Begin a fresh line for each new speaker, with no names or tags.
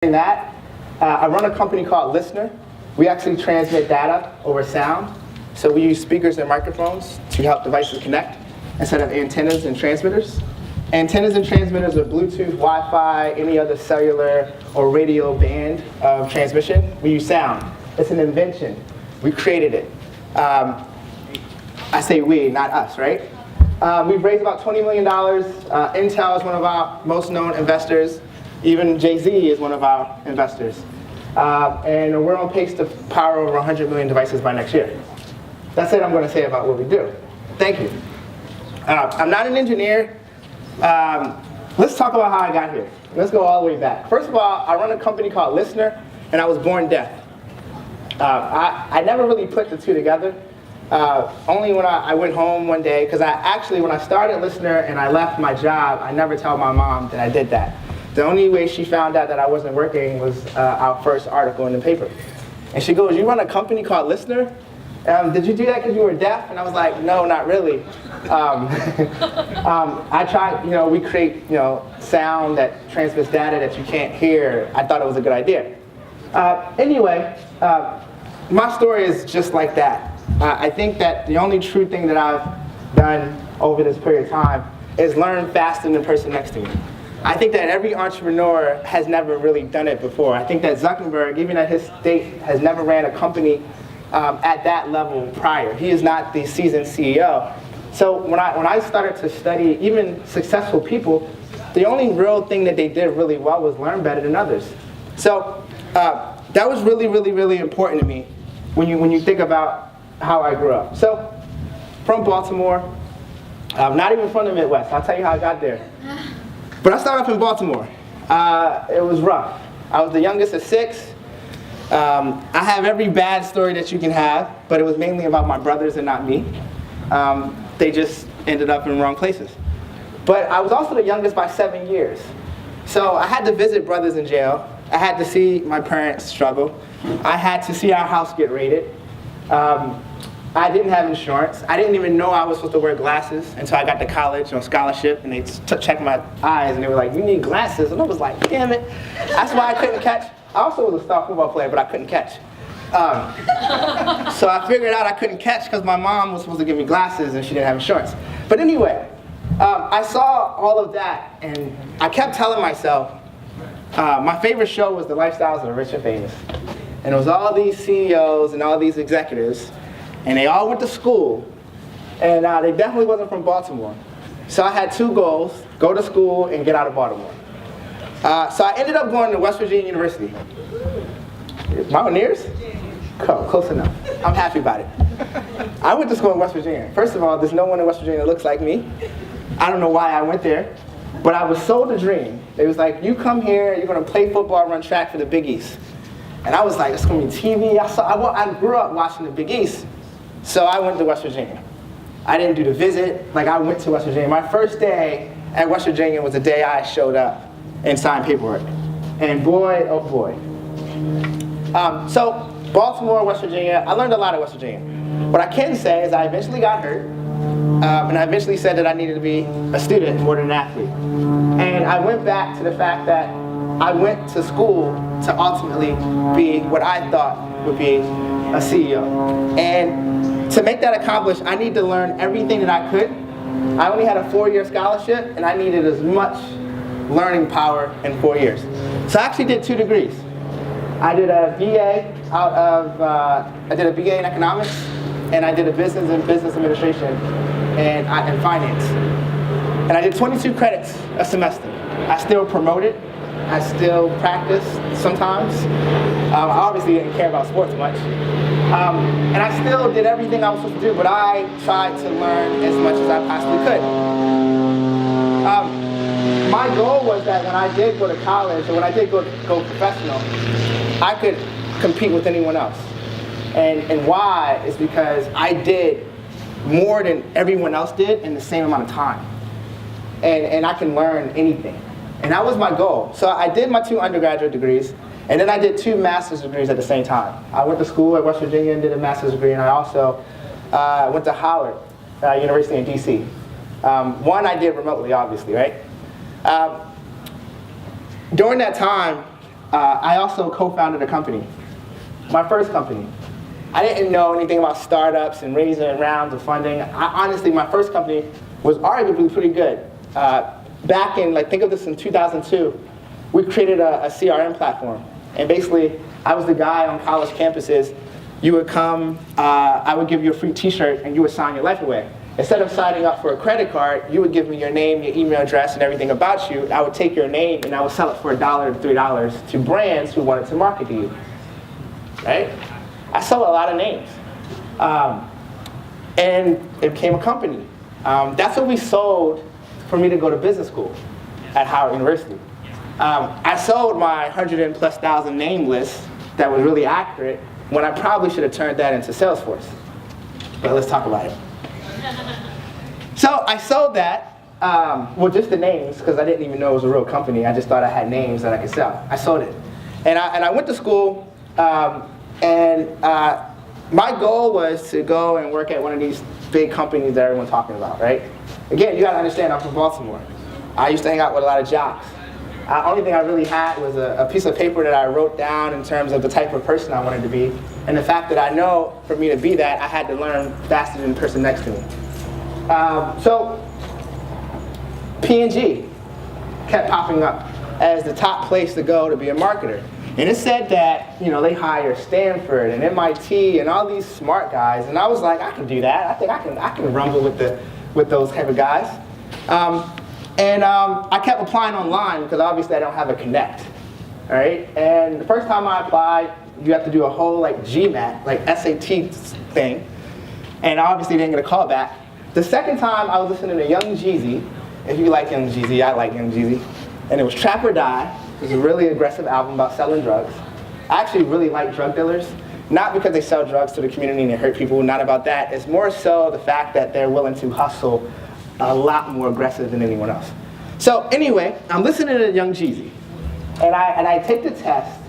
That, I run a company called LISNR. We actually transmit data over sound. So we use speakers and microphones to help devices connect instead of antennas and transmitters. Antennas and transmitters are Bluetooth, Wi-Fi, any other cellular or radio band of transmission. We use sound. It's an invention. We created it. I say we, not us, right? We've raised about $20 million. Intel is one of our most known investors. Even Jay-Z is one of our investors. And we're on pace to power over 100 million devices by next year. That's it I'm going to say about what we do. Thank you. I'm not an engineer. Let's talk about how I got here. Let's go all the way back. First of all, I run a company called LISNR, and I was born deaf. I never really put the two together. Only when I went home one day, because when I started LISNR and I left my job, I never told my mom that I did that. The only way she found out that I wasn't working was our first article in the paper. And she goes, "You run a company called LISNR? Did you do that because you were deaf?" And I was like, "No, not really." I tried, we create, sound that transmits data that you can't hear. I thought it was a good idea. Anyway, my story is just like that. I think that the only true thing that I've done over this period of time is learn faster than the person next to me. I think that every entrepreneur has never really done it before. I think that Zuckerberg, even at his state, has never ran a company at that level prior. He is not the seasoned CEO. So when I started to study even successful people, the only real thing that they did really well was learn better than others. So that was really, really, really important to me when you think about how I grew up. So from Baltimore, not even from the Midwest. I'll tell you how I got there. But I started off in Baltimore. It was rough. I was the youngest of 6. I have every bad story that you can have, but it was mainly about my brothers and not me. They just ended up in wrong places. But I was also the youngest by 7 years. So I had to visit brothers in jail. I had to see my parents struggle. I had to see our house get raided. I didn't have insurance. I didn't even know I was supposed to wear glasses until I got to college on scholarship, and they checked my eyes, and they were like, "You need glasses," and I was like, "Damn it!" That's why I couldn't catch. I also was a star football player, but I couldn't catch. So I figured out I couldn't catch because my mom was supposed to give me glasses, and she didn't have insurance. But anyway, I saw all of that, and I kept telling myself, my favorite show was The Lifestyles of the Rich and Famous, and it was all these CEOs and all these executives. And they all went to school, and they definitely wasn't from Baltimore. So I had 2 goals: go to school and get out of Baltimore. So I ended up going to West Virginia University. Mountaineers? Cool, close enough. I'm happy about it. I went to school in West Virginia. First of all, there's no one in West Virginia that looks like me. I don't know why I went there, but I was sold a dream. It was like, you come here, you're going to play football, run track for the Big East. And I was like, it's going to be TV. I grew up watching the Big East. So I went to West Virginia. I didn't do the visit, I went to West Virginia. My first day at West Virginia was the day I showed up and signed paperwork. And boy, oh boy. So Baltimore, West Virginia, I learned a lot at West Virginia. What I can say is I eventually got hurt, and I eventually said that I needed to be a student more than an athlete. And I went back to the fact that I went to school to ultimately be what I thought would be a CEO. And to make that accomplished, I need to learn everything that I could. I only had a 4-year scholarship, and I needed as much learning power in 4 years. So I actually did 2 degrees. I did a BA I did a BA in economics, and I did a business in business administration and finance. And I did 22 credits a semester. I still promoted. I still practice sometimes. I obviously didn't care about sports much. And I still did everything I was supposed to do, but I tried to learn as much as I possibly could. My goal was that when I did go to college, or when I did go professional, I could compete with anyone else. And why is because I did more than everyone else did in the same amount of time. And I can learn anything. And that was my goal. So I did my 2 undergraduate degrees, and then I did 2 master's degrees at the same time. I went to school at West Virginia and did a master's degree, and I also went to Howard University in DC. One I did remotely, obviously, right? During that time, I also co-founded a company, my first company. I didn't know anything about startups and raising rounds of funding. Honestly, my first company was arguably pretty good. Back in, think of this in 2002, we created a CRM platform. And basically, I was the guy on college campuses. You would come, I would give you a free t-shirt, and you would sign your life away. Instead of signing up for a credit card, you would give me your name, your email address, and everything about you. I would take your name, and I would sell it for $1 to $3 to brands who wanted to market to you. Right? I sold a lot of names. And it became a company. That's what we sold for me to go to business school at Howard University. I sold my 100,000+ name list that was really accurate when I probably should have turned that into Salesforce. But let's talk about it. So I sold that, just the names, because I didn't even know it was a real company. I just thought I had names that I could sell. I sold it. And I went to school, my goal was to go and work at one of these big companies that everyone's talking about, right? Again, you gotta understand, I'm from Baltimore. I used to hang out with a lot of jocks. The only thing I really had was a piece of paper that I wrote down in terms of the type of person I wanted to be, and the fact that I know for me to be that, I had to learn faster than the person next to me. So P&G kept popping up as the top place to go to be a marketer. And it said that, they hire Stanford and MIT and all these smart guys, and I was like, I can do that. I think I can rumble with those type of guys. I kept applying online because obviously I don't have a connect, all right? And the first time I applied, you have to do a whole GMAT, SAT thing, and I obviously didn't get a call back. The second time I was listening to Young Jeezy. If you like Young Jeezy, I like Young Jeezy. And it was Trap or Die. It was a really aggressive album about selling drugs. I actually really like drug dealers, not because they sell drugs to the community and they hurt people, not about that. It's more so the fact that they're willing to hustle a lot more aggressive than anyone else. So anyway, I'm listening to Young Jeezy, and I take the test,